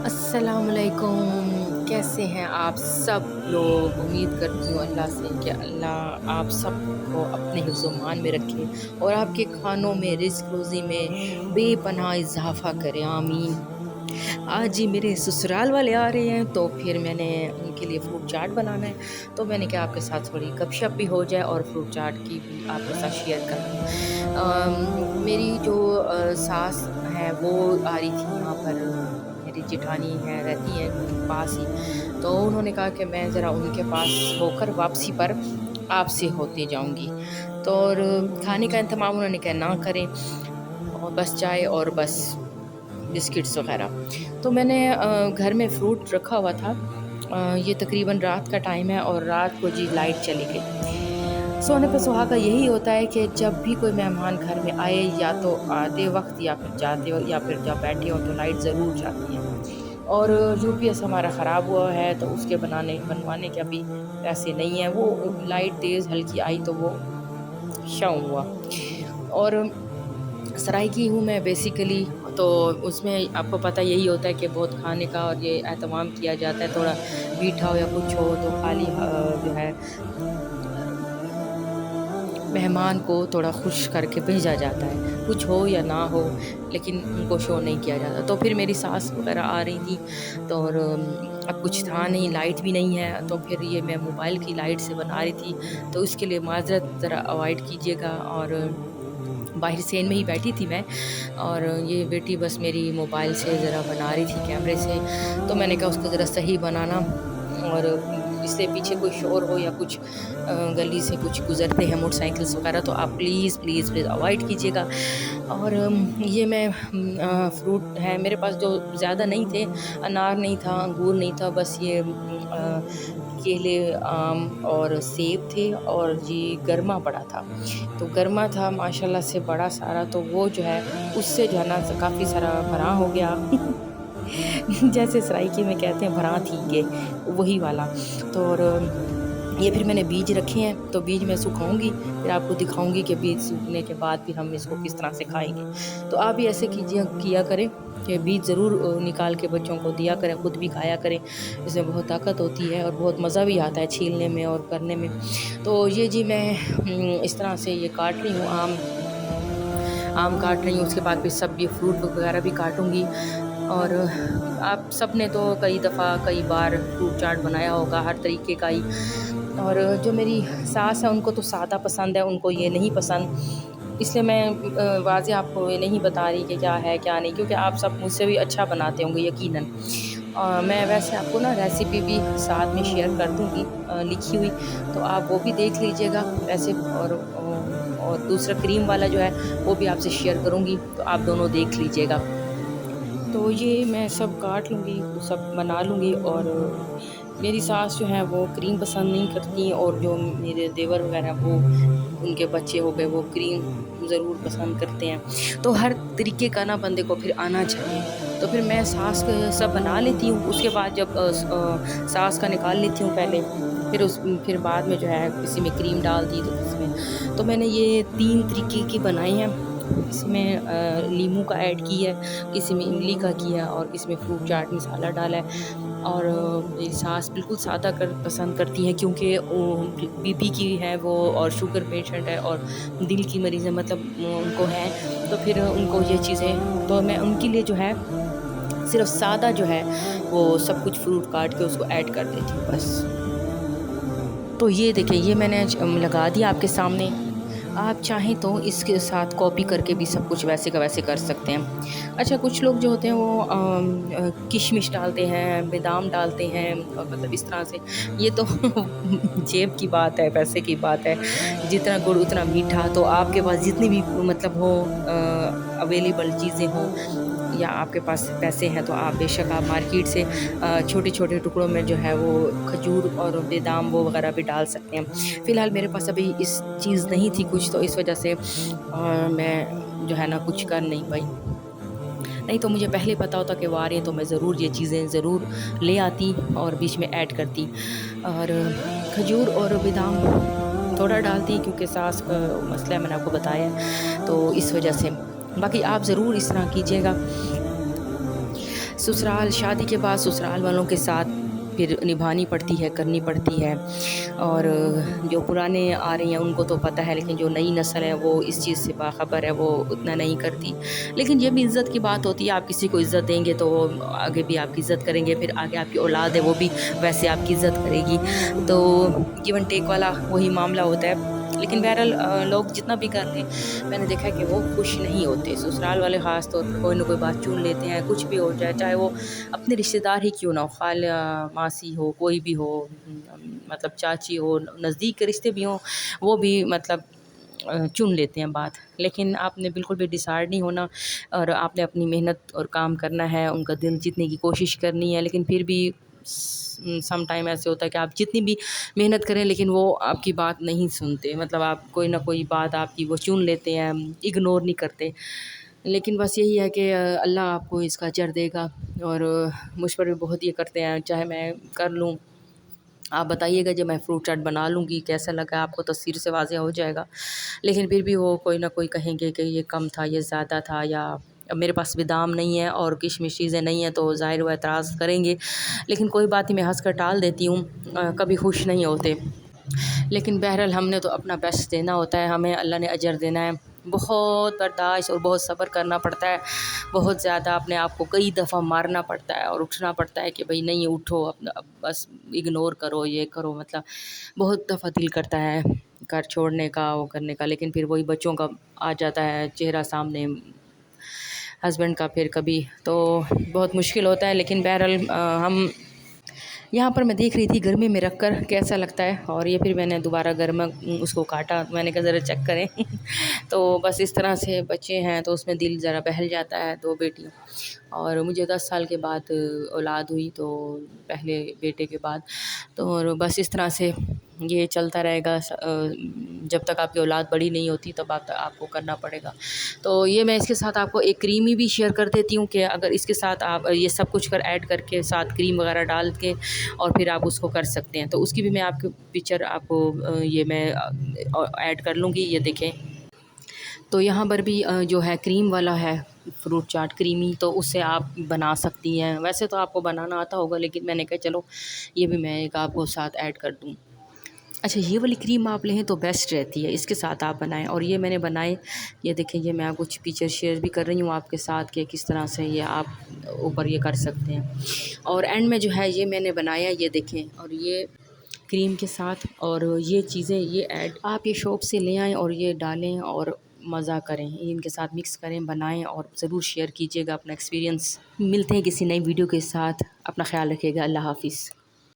अस्सलामुअलैकुम, कैसे हैं आप सब लोग? उम्मीद करती हूँ अल्लाह से कि अल्लाह आप सबको अपने हिफ्ज़-ओ-मान में रखे और आपके खानों में, रिज़्क़-रोज़ी में बेपनाह इज़ाफ़ा करे, आमीन। आज जी मेरे ससुराल वाले आ रहे हैं, तो फिर मैंने उनके लिए फ्रूट चाट बनाना है, तो मैंने कहा आपके साथ थोड़ी गपशप भी हो जाए और फ्रूट चाट की भी आपके साथ शेयर कर दूँ। मेरी जो सास हैं वो आ रही थी यहाँ पर, मेरी जेठानी हैं रहती हैं पास ही, तो उन्होंने कहा कि मैं ज़रा उनके पास होकर वापसी पर आपसे होते जाऊँगी। तो और खाने का इंतज़ाम उन्होंने कहा ना करें और बस चाय और बस बिस्किट्स वग़ैरह। तो मैंने घर में फ्रूट रखा हुआ था। ये तकरीबन रात का टाइम है और रात को जी लाइट चली गई। सोने पे सुहागा यही होता है कि जब भी कोई मेहमान घर में आए, या तो आते वक़्त या फिर जाते वक़्त या फिर जब बैठे हों तो लाइट ज़रूर जाती है। और यूपीएस हमारा ख़राब हुआ है, तो उसके बनवाने के अभी पैसे नहीं हैं। वो लाइट तेज़ हल्की आई तो वो शौं हुआ। और सराइकी हूँ मैं बेसिकली, तो उसमें आपको पता यही होता है कि बहुत खाने का और ये एहतमाम किया जाता है, थोड़ा मीठा हो या कुछ हो तो खाली जो है मेहमान को थोड़ा खुश करके भेजा जाता है, कुछ हो या ना हो, लेकिन उनको शो नहीं किया जाता। तो फिर मेरी सास वग़ैरह आ रही थी, तो और अब कुछ था नहीं, लाइट भी नहीं है, तो फिर ये मैं मोबाइल की लाइट से बना रही थी, तो उसके लिए माज़रत ज़रा अवॉइड कीजिएगा। और बाहर सेन में ही बैठी थी मैं, और ये बेटी बस मेरी मोबाइल से ज़रा बना रही थी कैमरे से, तो मैंने कहा उसको ज़रा सही बनाना। और इससे पीछे कोई शोर हो या कुछ गली से कुछ गुज़रते हैं मोटरसाइकिल्स वगैरह, तो आप प्लीज़ प्लीज़ प्लीज़ अवॉइड कीजिएगा। और ये मैं फ्रूट है मेरे पास जो ज़्यादा नहीं थे, अनार नहीं था, अंगूर नहीं था, बस ये केले, आम और सेब थे, और जी गरमा पड़ा था। तो गरमा था माशाल्लाह से बड़ा सारा, तो वो जो है उससे जो है ना काफ़ी सारा भरा हो गया। जैसे सराइकी में कहते हैं भरा थी ये, वही वाला। तो और ये फिर मैंने बीज रखे हैं, तो बीज मैं सुखाऊँगी, फिर आपको दिखाऊँगी कि बीज सूखने के बाद भी हम इसको किस तरह से खाएँगे। तो आप भी ऐसे किया करें कि बीज ज़रूर निकाल के बच्चों को दिया करें, खुद भी खाया करें। इसमें बहुत ताकत होती है और बहुत मज़ा भी आता है छीलने में और करने में। तो ये जी मैं इस तरह से ये काट रही हूँ, आम आम काट रही हूँ, उसके बाद फिर सब ये फ्रूट वगैरह भी काटूँगी। और आप सब ने तो कई दफ़ा कई बार फ्रूट चाट बनाया होगा हर तरीके का ही। और जो मेरी सास है उनको तो सादा पसंद है, उनको ये नहीं पसंद। इसलिए मैं वाज़े आपको ये नहीं बता रही कि क्या है क्या नहीं, क्योंकि आप सब मुझसे भी अच्छा बनाते होंगे यकीनन। मैं वैसे आपको ना रेसिपी भी साथ में शेयर कर दूँगी लिखी हुई, तो आप वो भी देख लीजिएगा वैसे। और दूसरा क्रीम वाला जो है वो भी आपसे शेयर करूँगी, तो आप दोनों देख लीजिएगा। तो ये मैं सब काट लूँगी, तो सब बना लूँगी। और मेरी सास जो है वो क्रीम पसंद नहीं करती, और जो मेरे देवर वगैरह वो उनके बच्चे हो गए वो क्रीम ज़रूर पसंद करते हैं। तो हर तरीके का ना बंदे को फिर आना चाहिए। तो फिर मैं सास का सब बना लेती हूँ, उसके बाद जब सास का निकाल लेती हूँ पहले, फिर बाद में जो है किसी में क्रीम डाल दी तो किसी में। तो मैंने ये 3 तरीके की बनाई हैं। इसमें नींबू का ऐड किया है, किसी में इमली का किया और किसी में फ्रूट चाट मसाला डाला है। और मेरी सास बिल्कुल सादा पसंद करती हैं, क्योंकि वो बीपी की है वो, और शुगर पेशेंट है और दिल की मरीज़ है, मतलब उनको है, तो फिर उनको ये चीज़ें, तो मैं उनके लिए जो है सिर्फ़ सादा जो है वो सब कुछ फ्रूट काट के उसको ऐड कर देती हूँ बस। तो ये देखिए, ये मैंने लगा दिया आपके सामने। आप चाहें तो इसके साथ कॉपी करके भी सब कुछ वैसे का वैसे कर सकते हैं। अच्छा, कुछ लोग जो होते हैं वो किशमिश डालते हैं, बादाम डालते हैं, और मतलब इस तरह से। ये तो जेब की बात है, पैसे की बात है। जितना गुड़ उतना मीठा, तो आपके पास जितनी भी मतलब हो अवेलेबल चीज़ें हों, या आपके पास पैसे हैं, तो आप बेशक आप मार्केट से छोटे-छोटे टुकड़ों में जो है वो खजूर और बादाम वो वगैरह भी डाल सकते हैं। फ़िलहाल मेरे पास अभी इस चीज़ नहीं थी कुछ, तो इस वजह से मैं जो है ना कुछ कर नहीं पाई। नहीं तो मुझे पहले पता होता कि वो आ रहे हैं, तो मैं ज़रूर ये चीज़ें ज़रूर ले आती और बीच में ऐड करती। और खजूर और बादाम थोड़ा डालती, क्योंकि सास का मसला है, मैंने आपको बताया है, तो इस वजह से। बाकी आप ज़रूर इस तरह कीजिएगा। ससुराल शादी के बाद ससुराल वालों के साथ फिर निभानी पड़ती है, करनी पड़ती है। और जो पुराने आ रही हैं उनको तो पता है, लेकिन जो नई नस्ल है वो इस चीज़ से बाखबर है, वो उतना नहीं करती। लेकिन ये भी इज़्ज़त की बात होती है, आप किसी को इज़्ज़त देंगे तो वो आगे भी आपकी इज़्ज़त करेंगे, फिर आगे आपकी औलाद है वो भी वैसे आपकी इज़्ज़त करेगी। तो गिव एंड टेक वाला वही मामला होता है। लेकिन बहरहाल लोग जितना भी कर लें, मैंने देखा है कि वो खुश नहीं होते। ससुराल वाले ख़ास तौर पे कोई ना कोई बात चुन लेते हैं, कुछ भी हो जाए, चाहे वो अपने रिश्तेदार ही क्यों ना हो, खाला, मासी हो, कोई भी हो, मतलब चाची हो, नज़दीक के रिश्ते भी हों, वो भी मतलब चुन लेते हैं बात। लेकिन आपने बिल्कुल भी डिसाइड नहीं होना, और आपने अपनी मेहनत और काम करना है, उनका दिल जीतने की कोशिश करनी है। लेकिन फिर भी सम टाइम ऐसे होता है कि आप जितनी भी मेहनत करें, लेकिन वो आपकी बात नहीं सुनते, मतलब आप कोई ना कोई बात आपकी वो चुन लेते हैं, इग्नोर नहीं करते। लेकिन बस यही है कि अल्लाह आपको इसका अजर देगा। और मुझ पर भी बहुत ये करते हैं, चाहे मैं कर लूँ। आप बताइएगा जब मैं फ्रूट चाट बना लूँगी कैसा लगा आपको, तस्वीर से वाज़ेह हो जाएगा। लेकिन फिर भी वो कोई ना कोई कहेंगे कि ये कम था, ये ज़्यादा था, या अब मेरे पास बादाम नहीं है और किशमिश चीज़ें नहीं हैं, तो ज़ाहिर वो एतराज़ करेंगे। लेकिन कोई बात नहीं, मैं हँस कर टाल देती हूँ। कभी खुश नहीं होते। लेकिन बहरहाल हमने तो अपना बेस्ट देना होता है, हमें अल्लाह ने अजर देना है। बहुत बर्दाश्त और बहुत सब्र करना पड़ता है, बहुत ज़्यादा अपने आप को कई दफ़ा मारना पड़ता है और उठना पड़ता है कि भाई नहीं उठो, अपना अब बस इग्नोर करो, ये करो, मतलब बहुत दफ़ा दिल करता है घर छोड़ने का, वो करने का। लेकिन फिर वही बच्चों का आ जाता है चेहरा सामने, हस्बैंड का फिर कभी, तो बहुत मुश्किल होता है। लेकिन बहरहाल हम यहाँ पर मैं देख रही थी गर्मी में रख कर कैसा लगता है, और ये फिर मैंने दोबारा गर्म उसको काटा, मैंने कहा ज़रा चेक करें। तो बस इस तरह से बच्चे हैं तो उसमें दिल ज़रा बहल जाता है। 2 बेटियाँ, और मुझे 10 साल के बाद औलाद हुई, तो पहले बेटे के बाद। तो और बस इस तरह से ये चलता रहेगा, जब तक आपकी औलाद बड़ी नहीं होती तब आपको करना पड़ेगा। तो ये मैं इसके साथ आपको एक क्रीमी भी शेयर कर देती हूँ कि अगर इसके साथ आप ये सब कुछ कर ऐड करके साथ क्रीम वगैरह डाल के और फिर आप उसको कर सकते हैं। तो उसकी भी मैं आपको पिक्चर आपको ये मैं ऐड कर लूँगी, ये देखें। तो यहाँ पर भी जो है क्रीम वाला है फ्रूट चाट क्रीमी, तो उससे आप बना सकती हैं। वैसे तो आपको बनाना आता होगा, लेकिन मैंने कहा चलो ये भी मैं एक आपको साथ ऐड कर दूँ। अच्छा, ये वाली क्रीम आप लें तो बेस्ट रहती है, इसके साथ आप बनाएं। और ये मैंने बनाए, ये देखें, ये मैं आपको कुछ पिक्चर शेयर भी कर रही हूँ आपके साथ कि किस तरह से ये आप ऊपर ये कर सकते हैं। और एंड में जो है ये मैंने बनाया, ये देखें, और ये क्रीम के साथ, और ये चीज़ें ये ऐड आप ये शॉप से ले आएँ और ये डालें और मज़ा करें, इनके साथ मिक्स करें, बनाएं और ज़रूर शेयर कीजिएगा अपना एक्सपीरियंस। मिलते हैं किसी नई वीडियो के साथ, अपना ख्याल रखिएगा। अल्लाह हाफ़िज़।